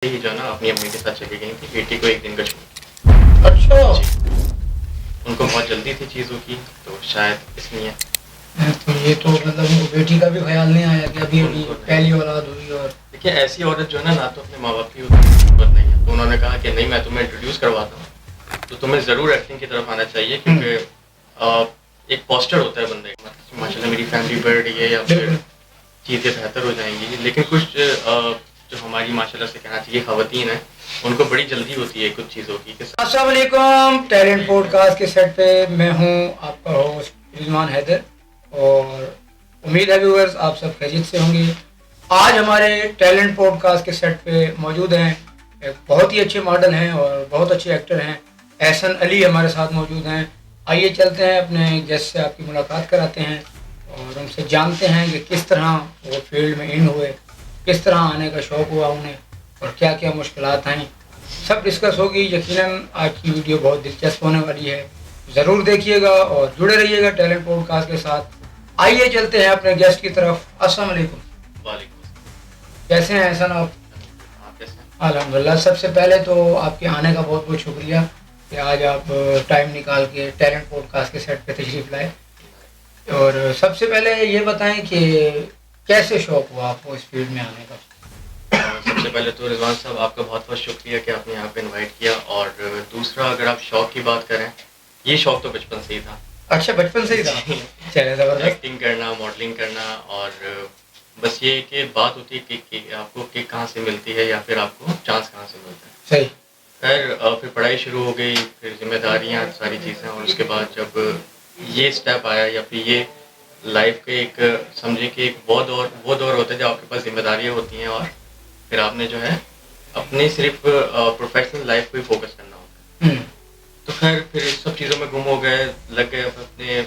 ही जो है ना अपनी अम्मी के साथ चली गई थी, बेटी को 1 दिन का छूट। अच्छा। जी, उनको बहुत जल्दी थी चीज़ों की, तो शायद इसलिए। तो ये तो मतलब उनको बेटी का भी ख्याल नहीं आया कि अभी अभी उनको नहीं। पहली औलाद हुई और देखिए ऐसी औरत जो है ना तो अपने माँ-बाप की उतनी ज़रूरत नहीं है। तो उन्होंने कहा कि नहीं मैं तुम्हें इंट्रोड्यूस करवाता हूँ, तो तुम्हें ज़रूर एक्टिंग की तरफ आना चाहिए क्योंकि एक पोस्चर होता है बंदे का, मतलब माशाल्लाह मेरी फैमिली बढ़ रही है या फिर बिल्कुल। चीज़ें बेहतर हो जाएँगी। लेकिन कुछ जो हमारी माशाल्लाह से कहना चाहिए ख़वातीन हैं, उनको बड़ी जल्दी होती है कुछ चीज़ों की कि अस्सलाम वालेकुम, टैलेंट पॉडकास्ट के सेट पे मैं हूँ आपका होस्ट रिजवान हैदर और उम्मीद है व्यूअर्स आप सब खैरियत से होंगे। आज हमारे टैलेंट पॉडकास्ट के सेट पे मौजूद हैं एक बहुत ही अच्छे मॉडल हैं और बहुत अच्छे एक्टर हैं, एहसन अली हमारे साथ मौजूद हैं। आइए चलते हैं अपने गेस्ट से आपकी मुलाकात कराते हैं और उनसे जानते हैं कि किस तरह वो फील्ड में इन हुए, किस तरह आने का शौक़ हुआ उन्हें और क्या क्या मुश्किलात आई, सब डिस्कस होगी। यकीनन आज की वीडियो बहुत दिलचस्प होने वाली है, ज़रूर देखिएगा और जुड़े रहिएगा टैलेंट पॉडकास्ट के साथ। आइए चलते हैं अपने गेस्ट की तरफ। अस्सलाम वालेकुम। वालेकुम अस्सलाम। कैसे हैं एहसन आप? आप कैसे हैं? अल्हम्दुलिल्लाह। सबसे पहले तो आपके आने का बहुत बहुत शुक्रिया कि आज आप टाइम निकाल के टैलेंट पॉडकास्ट के सेट पे तशरीफ़ लाए। और सबसे पहले ये बताएं कि कैसे शौक़ हुआ आपको इस फील्ड में आने का? सबसे पहले तो रिजवान साहब आपका बहुत बहुत शुक्रिया कि आपने यहाँ पे इनवाइट किया और दूसरा अगर आप शौक की बात करें, ये शौक तो बचपन से ही था। अच्छा, बचपन से ही था। चलिए ज़बरदस्त। एक्टिंग करना, मॉडलिंग करना और बस ये कि बात होती है कि आपको किक कहाँ से मिलती है या फिर आपको चांस कहाँ से मिलता है। सही। खैर फिर पढ़ाई शुरू हो गई, फिर जिम्मेदारियाँ सारी चीज़ें और उसके बाद जब ये स्टेप आया या फिर ये लाइफ के एक समझिए कि एक वो दौर होता है जब आपके पास जिम्मेदारियाँ होती हैं और फिर आपने जो है अपनी सिर्फ प्रोफेशनल लाइफ को ही फोकस करना होता है। तो खैर फिर इस सब चीज़ों में गुम हो गए, लग गए अपने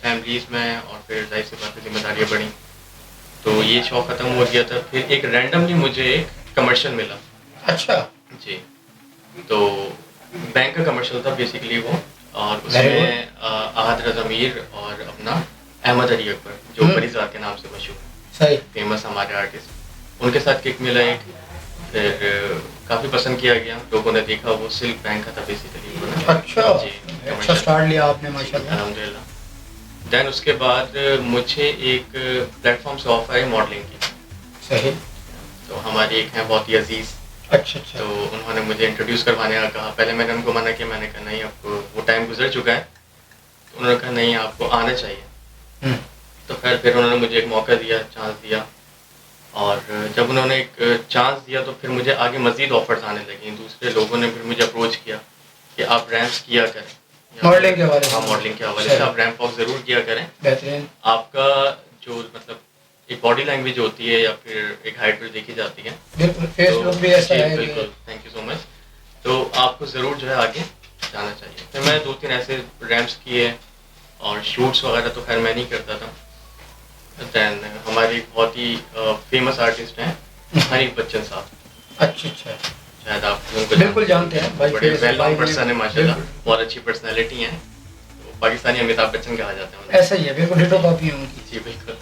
फैमिलीज़ में और फिर जाहिर सी बात है जिम्मेदारियाँ बढ़ी। तो ये शौक ख़त्म हो गया था। फिर एक रैंडमली मुझे एक कमर्शियल मिला। अच्छा। जी, तो बैंक का कमर्शियल था बेसिकली वो और उसमें आहद रज़ा मीर और अपना अहमद अली अकबर जो परिज़ाद के नाम से मशहूर है, सही। फेमस हमारे आर्टिस्ट, उनके साथ किक मिला एक। फिर काफ़ी पसंद किया गया, लोगों ने देखा वो सिल्क बैंक का था बेसिकली। अच्छा। जी, अच्छा स्टार्ट लिया आपने माशाल्लाह। अल्हम्दुलिल्लाह। देन उसके बाद मुझे एक प्लेटफॉर्म से ऑफर आई मॉडलिंग की। सही। तो हमारी एक हैं बहुत ही अजीज़, अच्छा अच्छा। तो उन्होंने मुझे इंट्रोड्यूस करवाने का कहा। पहले मैंने उनको मना किया, मैंने कहा नहीं अब वो टाइम गुजर चुका है। तो उन्होंने कहा नहीं आपको आना चाहिए। तो खैर फिर उन्होंने मुझे एक मौका दिया, चांस दिया और जब उन्होंने एक चांस दिया तो फिर मुझे आगे मज़ीद ऑफर्स आने लगी। दूसरे लोगों ने फिर मुझे अप्रोच किया कि आप रैम्प्स किया करें। मॉडलिंग के हवाले से? हाँ, मॉडलिंग के हवाले से आप रैंप वॉक ज़रूर किया करें। बेहतरीन। आपका जो मतलब एक बॉडी लैंग्वेज होती है या फिर एक हाइट जो देखी जाती है, बिल्कुल फेस लुक भी ऐसा है। बिल्कुल, थैंक यू सो मच। तो आपको ज़रूर जो है आगे जाना चाहिए। फिर मैं 2-3 ऐसे रैम्प्स किए और शूट्स वगैरह तो खैर मैं नहीं करता था। दैन हमारे एक बहुत ही फेमस आर्टिस्ट हैं हनीफ बच्चन साहब। अच्छा अच्छा। शायद आप उनको बिल्कुल जानते हैं भाई, बड़े फेस वेल नोन भाई पर्सन है माशाल्लाह, बिल्कुल। बहुत अच्छी पर्सनैलिटी हैं। तो पाकिस्तानी अमिताभ बच्चन कहा जाता है उन्हें। ऐसा ही है, बिल्कुल डिटो कॉपी है उनकी। जी बिल्कुल।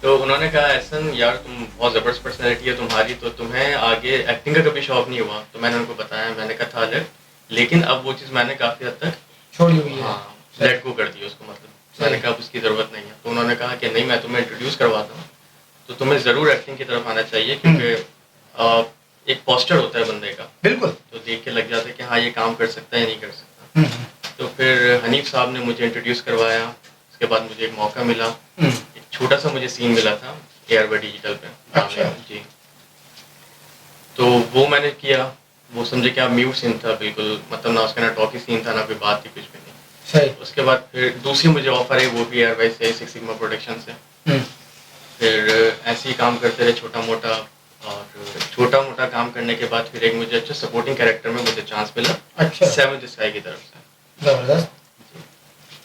तो उन्होंने कहा एहसन यार तुम बहुत ज़बरदस्त पर्सनैलिटी है तुम्हारी, तो तुम्हें आगे एक्टिंग का कभी शौक नहीं हुआ? तो मैंने उनको बताया, मैंने कहा था अलग, लेकिन अब वो चीज़ मैंने काफ़ी हद तक छोड़ी हुई है। हाँ लेट गो कर दी उसको, मतलब मैंने कहा अब उसकी ज़रूरत नहीं है। तो उन्होंने कहा कि नहीं मैं तुम्हें इंट्रोड्यूस करवाता हूँ, तो तुम्हें ज़रूर एक्टिंग की तरफ आना चाहिए क्योंकि एक पोस्चर होता है बंदे का, बिल्कुल। तो देख के लग जाता है कि हाँ ये काम कर सकता है या नहीं कर सकता। तो फिर हनीफ साहब ने मुझे इंट्रोड्यूस करवाया। उसके बाद मुझे एक मौका मिला, एक छोटा सा मुझे सीन मिला था एयरवे डिजिटल पे। अच्छा। जी, तो वो मैंने किया। वो समझे कि आप म्यूट सीन था बिल्कुल, मतलब ना उसका ना टॉकी सीन था ना कोई बात थी, कुछ भी नहीं। सही। उसके बाद फिर दूसरी मुझे ऑफर है वो भी एयरवे से, सिक्स सिग्मा प्रोडक्शन से। फिर ऐसे ही काम करते रहे छोटा मोटा, और छोटा मोटा काम करने के बाद फिर एक मुझे अच्छा सपोर्टिंग कैरेक्टर में मुझे चांस मिला। अच्छा। सेवंथ स्काई की तरफ से। जबरदस्त।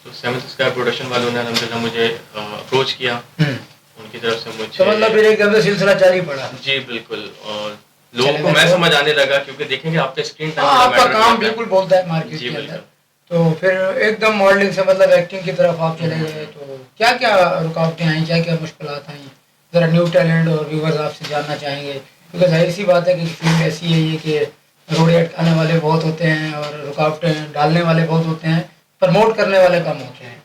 तो सेवंथ स्काई प्रोडक्शन वालों ने अल्हम्दुलिल्लाह मुझे अप्रोच किया। उनकी तरफ से मुझे तो मतलब फिर एकदम से सिलसिला जारी पड़ा। जी बिल्कुल, और लोगों को मैं समझ आने लगा क्योंकि देखेंगे आपका स्क्रीन टाइम आपका काम बिल्कुल बोलता है मार्केट जी के अंदर। बिल्कुल। तो फिर एकदम मॉडलिंग से मतलब एक्टिंग की तरफ आप चले गए, तो क्या क्या रुकावटें आई, क्या क्या मुश्किलात आई? ज़रा न्यू टैलेंट और व्यूवर्स आपसे जानना चाहेंगे क्योंकि जाहिर सी बात है कि फील्ड ऐसी है ये कि रोड़े अटकाने वाले बहुत होते हैं और रुकावटें डालने वाले बहुत होते हैं, प्रमोट करने वाले कम होते हैं,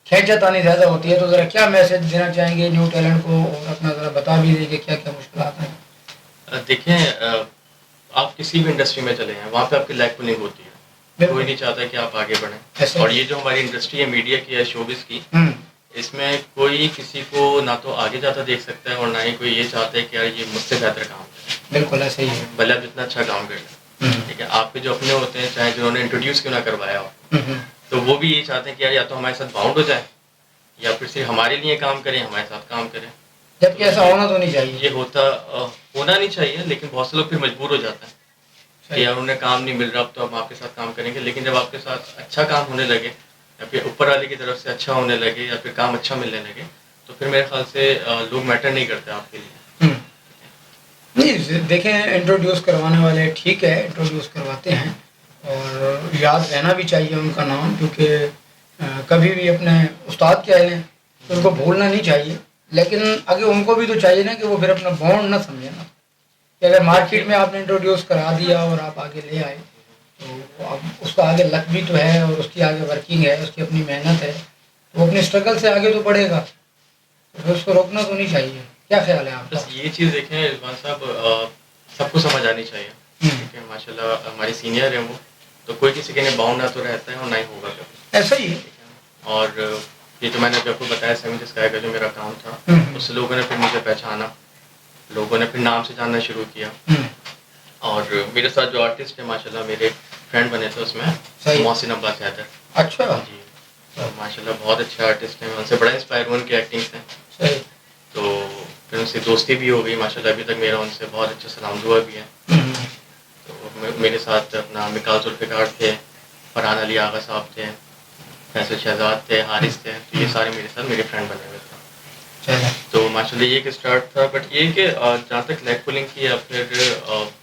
खींचातानी ज़्यादा होती है। तो ज़रा क्या मैसेज देना चाहेंगे न्यू टैलेंट को, और अपना ज़रा बता भी देंगे क्या क्या मुश्किल हैं? देखें, आप किसी भी इंडस्ट्री में चले हैं, वहाँ पे आपकी लैग पुलिंग होती है। बिल्कुल। कोई नहीं चाहता कि आप आगे बढ़ें। ऐसे और ये जो हमारी इंडस्ट्री है मीडिया की है, शोबिज़ की, हम्म, इसमें कोई किसी को ना तो आगे जाता देख सकता है और ना ही कोई ये चाहता है कि यार ये मुझसे बेहतर काम करे। बिल्कुल ऐसे ही है। भले आप जितना अच्छा काम कर लें, ठीक है, आपके जो अपने होते हैं, चाहे जिन्होंने इंट्रोड्यूस क्यों ना करवाया हो, तो वो भी ये चाहते हैं कि यार या तो हमारे साथ बाउंड हो जाए या फिर सिर्फ हमारे लिए काम करें, हमारे साथ काम करें। जबकि ऐसा होना तो नहीं चाहिए। ये होना नहीं चाहिए, लेकिन बहुत से लोग फिर मजबूर हो जाते हैं कि यार उन्हें काम नहीं मिल रहा, अब तो हम आपके साथ काम करेंगे। लेकिन जब आपके साथ अच्छा काम होने लगे या फिर ऊपर वाले की तरफ से अच्छा होने लगे या फिर काम अच्छा मिलने लगे, तो फिर मेरे ख्याल से लोग मैटर नहीं करते आपके लिए। नहीं देखें, इंट्रोड्यूस करवाने वाले ठीक है, इंट्रोड्यूस करवाते हैं और याद रहना भी चाहिए उनका नाम, क्योंकि कभी भी अपने उस्ताद क्या हैं तो उनको भूलना नहीं चाहिए। लेकिन आगे उनको भी तो चाहिए ना कि वो फिर अपना बॉन्ड ना समझे ना, कि अगर मार्केट में आपने इंट्रोड्यूस करा दिया और आप आगे ले आए तो अब उसका आगे लक भी तो है और उसकी आगे वर्किंग है, उसकी अपनी मेहनत है, तो वो अपने स्ट्रगल से आगे तो बढ़ेगा, तो फिर उसको रोकना तो नहीं चाहिए। क्या ख्याल है आपका? बस ये चीज़ देखें रिजवान साहब, सबको समझ आनी चाहिए, ठीक है। माशाल्लाह हमारे सीनियर हैं वो, तो कोई किसी के लिए बाउंड ना तो रहता है और ना ही होगा कभी। ऐसा ही है। और ये जो मैंने आपको बताया 70 स्काई का जो मेरा अकाउंट था, उससे लोगों ने फिर मुझे पहचाना, लोगों ने फिर नाम से जानना शुरू किया। और मेरे साथ जो आर्टिस्ट है माशाल्लाह मेरे फ्रेंड बने थे उसमें, मोहसिन अब्बास हैदर। अच्छा जी, तो माशाल्लाह बहुत अच्छे आर्टिस्ट हैं, मैं उनसे बड़ा इंस्पायर हूँ उनकी एक्टिंग से। सही। तो फिर उनसे दोस्ती भी हो गई माशाल्लाह, अभी तक मेरा उनसे बहुत अच्छा सलाम दुआ भी है। तो मेरे साथ अपना मिकाल जुल्फ़िकार थे, फरहान अली आगा साहब थे, फैसल शहजाद थे, हारिस थे, तो ये सारे मेरे साथ मेरे फ्रेंड बने हुए थे। तो माशाल्लाह ये एक स्टार्ट था। बट ये कि जहाँ तक लैग पुलिंग की या फिर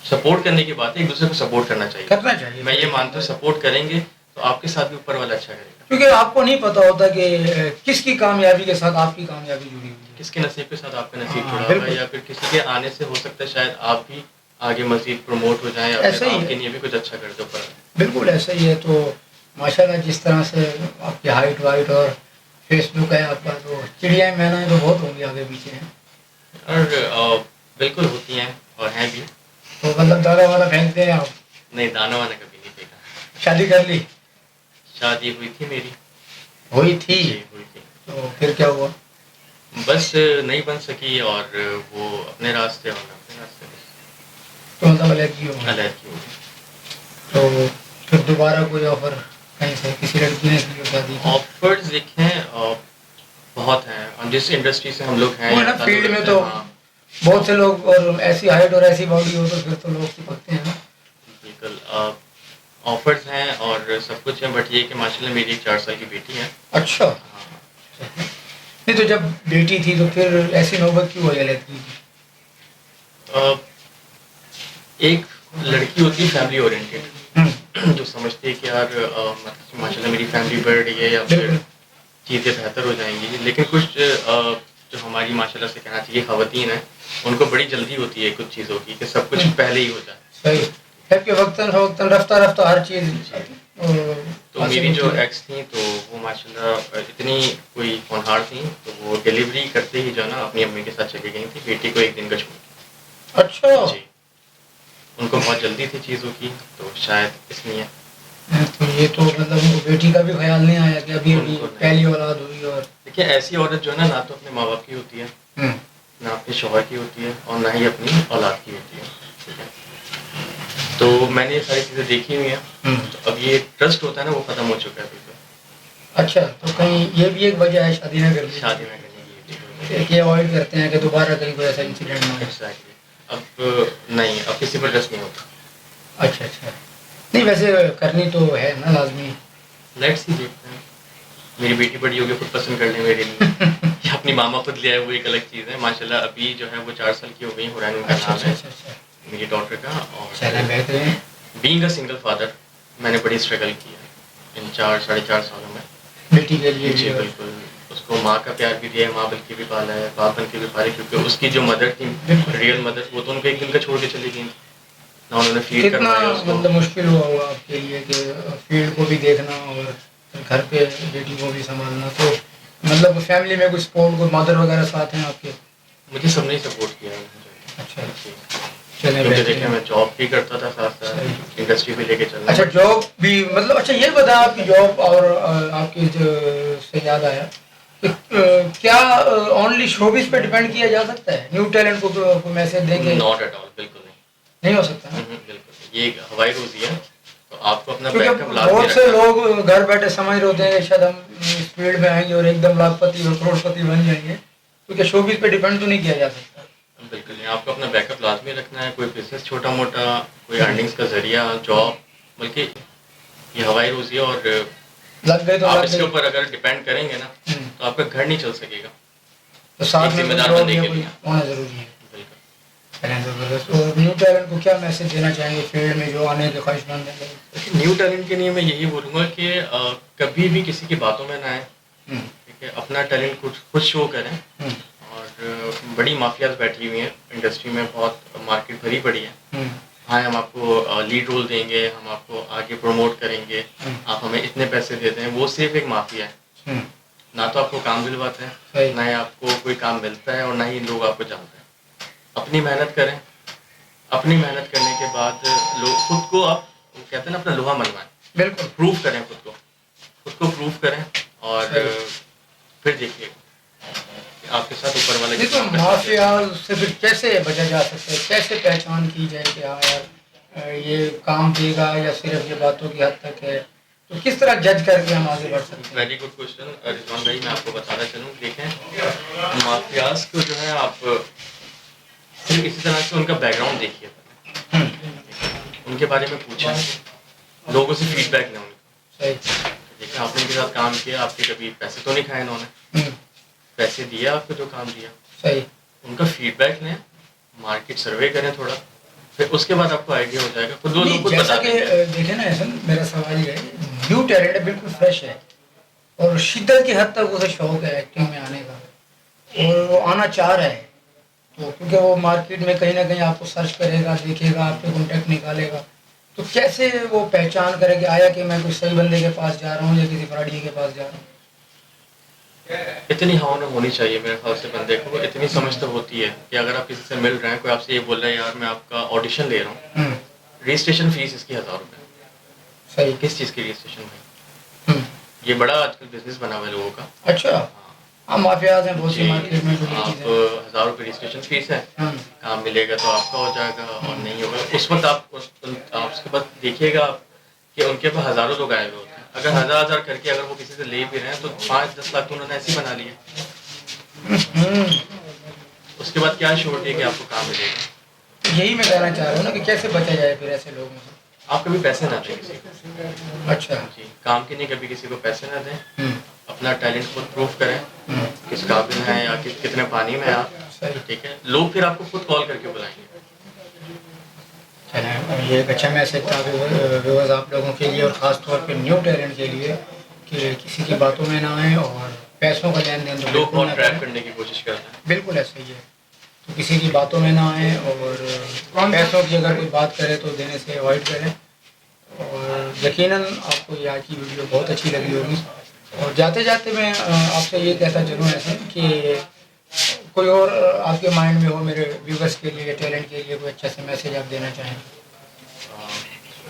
सपोर्ट करने की बात है, एक दूसरे को सपोर्ट करना चाहिए। मैं ये मानता हूँ सपोर्ट करेंगे तो आपके साथ भी ऊपर वाला अच्छा करेगा, क्योंकि आपको नहीं पता होता कि किसकी कामयाबी के साथ आपकी कामयाबी जुड़ी हुई है, किसके नसीब के साथ आपका नसीब जुड़ा हुआ है, या फिर किसी के आने से हो सकता है शायद आप भी आगे मजीद प्रमोट हो जाएं या फिर आपके लिए भी कुछ अच्छा कर दो। पर बिल्कुल ऐसा ही है। तो माशाल्लाह जिस तरह से आपकी हाइट वाइट और फेसबुक है आपका, तो चिड़िया मैना तो बहुत होंगी आगे पीछे हैं। और बिल्कुल होती हैं और हैं भी। तो मतलब दाना वाना फेंकते हैं आप? नहीं, दाना वाना कभी नहीं फेंका। शादी कर ली? शादी हुई थी मेरी। हुई थी? जी हुई थी। तो फिर क्या हुआ? बस नहीं बन सकी और वो अपने रास्ते और मैं अपने रास्ते। तो मतलब अलग हो गई। अलग की हो गई। तो फिर दोबारा कोई ऑफर कहीं से किसी लड़की ने की शादी? ऑफर्स देखें बहुत हैं, और जिस इंडस्ट्री से हम लोग हैं वो ना फील्ड में तो बहुत से लोग, और ऐसी हाइट और ऐसी बॉडी हो तो फिर तो लोग चिपकते हैं ना। बिल्कुल ऑफर्स हैं और सब कुछ है। बट ये कि माशाल्लाह मेरी 4 साल की बेटी है। अच्छा। नहीं तो जब बेटी थी तो फिर ऐसी नौबत क्यों वजह लगती थी? एक लड़की होती है फैमिली ओरिएंटेड, जो समझती है कि यार मतलब माशाल्लाह मेरी फैमिली बढ़ रही है या फिर चीज़ें बेहतर हो जाएंगी। लेकिन कुछ जो हमारी माशाल्लाह से कहना चाहिए ख़वातीन हैं, उनको बड़ी जल्दी होती है कुछ चीज़ों की कि सब कुछ पहले ही हो जाए। सही है कि वक्तन रफ्ता रफ्ता हर चीज़। तो मेरी जो एक्स थी तो वो माशाल्लाह इतनी कोई होनहार थी, तो वो डिलीवरी करते ही जो ना अपनी अम्मी के साथ चली गई थी बेटी को एक दिन का छोड़। अच्छा जी, उनको बहुत जल्दी थी चीज़ों की, तो शायद इसलिए। तो ये तो मतलब उनको बेटी का भी ख्याल नहीं आया कि अभी अभी पहली औलाद हुई? और देखिए ऐसी औरत जो है ना तो अपने माँ बाप की होती है, ना अपने शौहर की होती है और ना ही अपनी औलाद की होती है, ठीक है। तो मैंने ये सारी चीज़ें देखी हुई हैं, तो अब ये ट्रस्ट होता है ना वो ख़त्म हो चुका है बिल्कुल। अच्छा, तो कहीं ये भी एक वजह है शादी न करने? शादी न करने की ये अवॉइड करते हैं कि दोबारा कहीं कोई ऐसा इंसिडेंट ना हो। एग्जैक्टली। अब नहीं, अब किसी पर ट्रस्ट नहीं होता। अच्छा अच्छा, नहीं वैसे करनी तो है ना लाजमी। लेट्स ही देखते हैं, मेरी बेटी बड़ी होगी खुद पसंद कर ले मेरे लिए या अपनी मामा खुद ले आए वो एक अलग चीज़ है। माशाल्लाह अभी जो है वो 4 साल की हो गई, हुरैन उनका नाम है मेरी डॉटर का। और बीइंग अ सिंगल फादर मैंने बड़ी स्ट्रगल की है इन 4 साढ़े 4 सालों में बेटी के लिए। जी बिल्कुल, उसको माँ का प्यार भी दिया है, माँ बन के भी पाला है, बाप बन के भी पाला है, क्योंकि उसकी जो मदर थी, बिल्कुल। रियल मदर, वो तो उनको एक दिन का छोड़ के चली गई। ना उन्होंने फीड कितना करवाया उसको। मतलब मुश्किल हुआ होगा आपके लिए कि फील्ड को भी देखना और घर पे बेटी को भी संभालना, तो मतलब फैमिली में कुछ सपोर्ट, कोई मदर वगैरह साथ हैं आपके? मुझे सबने सपोर्ट किया है मुझे। अच्छा, जी। चलें क्योंकि बेहतरीन। देखिए मैं जॉब भी करता था साथ सही। साथ, इंडस्ट्री भी लेके चलना। अच्छा, जॉब भी मतलब, अच्छा ये बता, आपकी जॉब और आपकी जो से याद आया कि क्या ओनली शोबिस पे डिपेंड किया जा सकता है? न्यू टैलेंट को मैसेज देंगे? नॉट एट ऑल, बिल्कुल नहीं। नहीं हो सकता ना? बिल्कुल नहीं। ये एक हवाई रोजी है, तो आपको अपना क्योंकि बैकअप लाजमी बहुत से रखना है। लोग घर बैठे समझ रहे होते हैं कि शायद हम इस फील्ड में आएंगे और एकदम लाखपति और करोड़पति बन जाएंगे, क्योंकि शोबिस पे डिपेंड तो नहीं किया जा सकता। बिल्कुल नहीं, आपको अपना बैकअप लाजमी रखना है। कोई बिजनेस छोटा मोटा, कोई अर्निंग्स का जरिया, जॉब, बल्कि ये हवाई रोजी है। और लग गए तो आप लग इसके गए। ऊपर अगर डिपेंड करेंगे ना, तो आपका घर नहीं चल सकेगा। तो साथ एक में कोई जिम्मेदार जॉब बनने या के कोई लिए। होना जरूरी है। बिल्कुल। चलें, जबरदस्त। और न्यू टैलेंट को क्या मैसेज देना चाहेंगे फील्ड में जो आने के ख्वाहिशमंद हैं लोग? देखिए, न्यू टैलेंट के लिए मैं यही बोलूँगा कि कभी भी किसी की बातों में ना आए। हम्म, ठीक है, अपना टैलेंट खुद शो करें। हम्म, और बड़ी माफियाज बैठी हुई हैं इंडस्ट्री में, बहुत मार्केट भरी पड़ी है। हम्म, हाँ, हम आपको लीड रोल देंगे, हम आपको आगे प्रमोट करेंगे, हम्म, आप हमें इतने पैसे देते हैं। वो सिर्फ एक माफिया है। हम्म, ना तो आपको काम दिलवाते सही। हैं, ना ही आपको कोई काम मिलता है, और ना ही लोग आपको जानते हैं। अपनी मेहनत करें। अपनी मेहनत करने के बाद लोग खुद को, आप कहते हैं ना, अपना लोहा मनवाएं। बिल्कुल प्रूव करें खुद को प्रूव करें। और सही। फिर देखिए कि आपके साथ ऊपर वाले नहीं, तो कितना पैसा देते माफिया से फिर कैसे बचा जा सकता है? कैसे पहचान की जाए कि हाँ यार ये काम देगा या सिर्फ ये बातों की हद तक है? तो किस तरह जज करके हम आगे बढ़ सकते हैं। हैं? वेरी गुड क्वेश्चन रिजवान भाई। मैं आपको बताना चलूँ, देखें, माफियाज को जो है, आप सिर्फ इसी तरह से उनका बैकग्राउंड देखिए, उनके बारे में पूछें, लोगों से फीडबैक लें उनका। सही। देखिए, आपने इनके साथ काम किया, आपके कभी पैसे तो नहीं खाए इन्होंने? हम्म, पैसे दिए आपको जो काम दिया। सही। उनका फीडबैक लें, मार्केट सर्वे करें थोड़ा, फिर उसके बाद आपको आइडिया हो जाएगा। खुद वो लोग नहीं, खुद जैसा बता कि देंगे। देखे ना ऐसा, मेरा सवाल ये है, न्यू टैलेंट है, बिल्कुल फ्रेश है और शिद्दत की हद तक उसे शौक है एक्टिंग में आने का, और वो आना चाह रहा है। तो क्योंकि वो मार्केट में कहीं ना कहीं आपको सर्च करेगा, देखेगा, आपके कॉन्टैक्ट निकालेगा, तो कैसे वो पहचान करे कि आया कि मैं कोई सही बंदे के पास जा रहा हूँ या किसी फ्रॉडी के पास जा रहा हूँ? इतनी हाँ होनी चाहिए मेरे ख्याल से बंदे को। इतनी समझ तो होती है कि अगर आप किसी से मिल रहे हैं, कोई आपसे ये बोल रहा है, यार मैं आपका ऑडिशन ले रहा हूँ, हम्म, रजिस्ट्रेशन फीस इसकी 1000 रुपये। सही। किस चीज़ की रजिस्ट्रेशन है? हम्म, ये बड़ा आजकल बिजनेस बना हुआ है लोगों का। अच्छा। हाँ हाँ, माफियाज हैं बहुत सी जी, मार्केट में जो ये आप चीज़ें। 1000 रुपये रजिस्ट्रेशन फीस है। हम्म, काम मिलेगा तो आपका हो जाएगा, और नहीं होगा उस वक्त आप आप उसके बाद देखिएगा कि उनके पास हज़ारों लोग आए हुए होते हैं। अगर हज़ार करके अगर वो किसी से ले भी रहे हैं, तो 5-10 लाख तो उन्होंने ऐसे ही बना लिए। हम्म, उसके बाद क्या श्योरिटी है कि आपको काम मिलेगा? तो यही मैं कहना चाह रहा हूँ ना कि कैसे बचा जाए फिर ऐसे लोगों से। आप कभी पैसे ना दें किसी को। अच्छा। जी, काम के लिए कभी किसी को पैसे ना दें। हम्म, अपना टैलेंट खुद प्रूव करें, हम्म, किस काबिल हैं या कितने पानी में हैं आप। सही। ठीक है, लोग फिर आपको खुद कॉल करके बुलाएंगे। चलें, ये एक अच्छा मैसेज था व्यूअर्स आप लोगों के लिए, और ख़ास तौर पे न्यू टैलेंट के लिए, कि किसी की बातों में ना आए और पैसों का लेन देन तो लोग बिल्कुल बहुत ना ट्रैप करें। करने की कोशिश करते हैं। बिल्कुल ऐसा ही है। तो किसी की बातों में ना आए, और पैसों की अगर कोई बात करे तो देने से अवॉइड करें। और यकीनन आपको ये आज की वीडियो बहुत अच्छी लगी होगी। और जाते जाते मैं आपसे ये कहता चलूँ ऐसे कि कोई और आपके माइंड में हो मेरे व्यूवर्स के लिए, टैलेंट के लिए, कोई अच्छा सा मैसेज आप देना चाहें?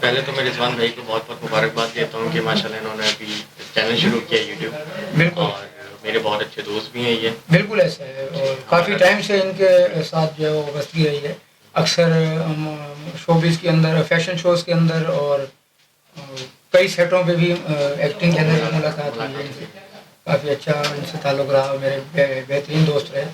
पहले तो मैं रिजवान भाई को बहुत बहुत मुबारकबाद देता हूँ कि माशाल्लाह इन्होंने अभी चैनल शुरू किया यूट्यूब। बिल्कुल। और मेरे बहुत अच्छे दोस्त भी हैं ये। बिल्कुल ऐसा है, और काफ़ी टाइम से इनके साथ जो है वो वाबस्तगी रही है। अक्सर शोबिज़ के अंदर, फैशन शोज़ के अंदर, और कई सेटों पे भी एक्टिंग के अंदर भी मुलाकात हुई है इनसे। काफ़ी अच्छा इनसे ताल्लुक़ रहा, मेरे बेहतरीन दोस्त रहे।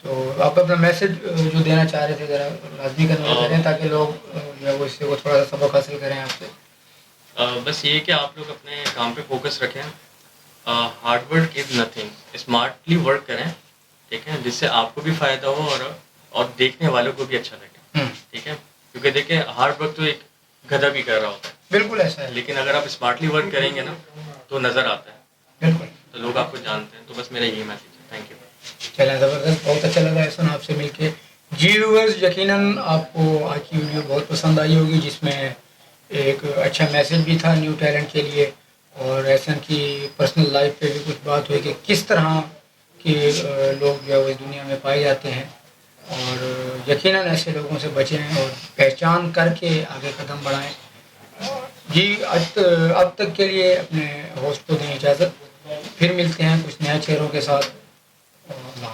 तो आप अपना मैसेज जो देना चाह रहे थे ज़रा लाजमी कन्वे करें, ताकि लोग जो है वो इससे वो थोड़ा सा सबक हासिल करें आपसे। बस ये कि आप लोग अपने काम पे फोकस रखें। Hard work is nothing, smartly work करें। ठीक है, जिससे आपको भी फ़ायदा हो और देखने वालों को भी अच्छा लगे। ठीक है, क्योंकि देखिए हार्ड वर्क तो एक गधा भी कर रहा होता है, बिल्कुल ऐसा है। लेकिन अगर आप स्मार्टली वर्क करेंगे ना, तो नज़र आता है। बिल्कुल। तो लोग आपको जानते हैं। तो बस मेरा यही मैसेज है। Thank you. चलें, ज़बरदस्त, बहुत अच्छा लगा एहसन आपसे मिलके। जी व्यूअर्स, यकीनन आपको आज की वीडियो बहुत पसंद आई होगी, जिसमें एक अच्छा मैसेज भी था न्यू टैलेंट के लिए, और एहसन की पर्सनल लाइफ पे भी कुछ बात हुई कि किस तरह के लोग जो है वो इस दुनिया में पाए जाते हैं, और यकीनन ऐसे लोगों से बचें और पहचान करके आगे कदम बढ़ाएं। जी, अब तक के लिए अपने होस्ट को दें इजाज़त, फिर मिलते हैं कुछ नए चेहरों के साथ। और